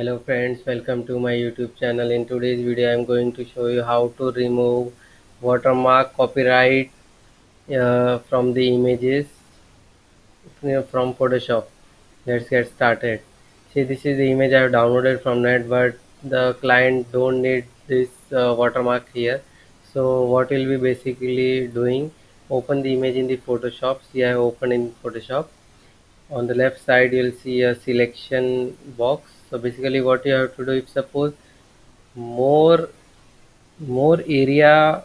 Hello friends, welcome to my YouTube channel. In today's video, I am going to show you how to remove watermark copyright from the images from Photoshop. Let's get started. See, this is the image I have downloaded from net, but the client don't need this watermark here. So what we'll be basically doing, open the image in the Photoshop. See, I have opened in Photoshop. On the left side, you'll see a selection box. So basically what you have to do, if suppose more more area,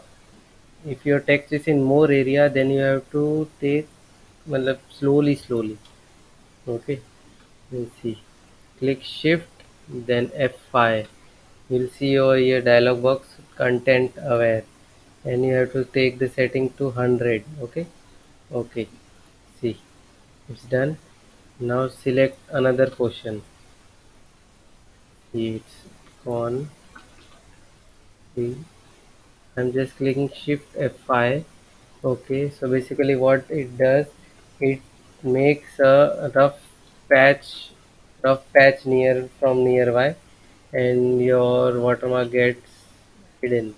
if your text is in more area, then you have to take matlab slowly. Okay, we'll see, click shift then F5. You'll see over here dialog box, content aware, and you have to take the setting to 100. Okay, see, it's done. Now select another portion. See, it's gone. See, I'm just clicking shift F5. Okay, so basically what it does, it makes a rough patch near from nearby, and your watermark gets hidden.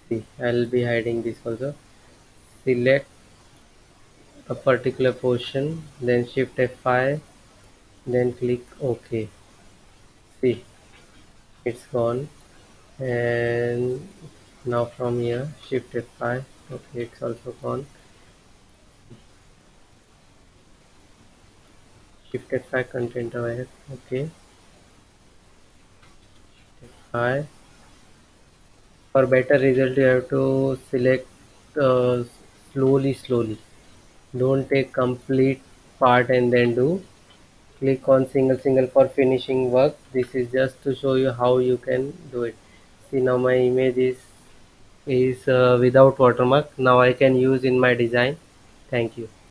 See, I'll be hiding this also. Select a particular portion, then shift F5, then click OK. See, it's gone. And now from here, shift F5. Okay, it's also gone. Shift F5, content aware. Okay, F5. For better result, you have to select slowly. Don't take complete part and then do. Click on single for finishing work. This is just to show you how you can do it. See, now my image is without watermark. Now I can use in my design. Thank you.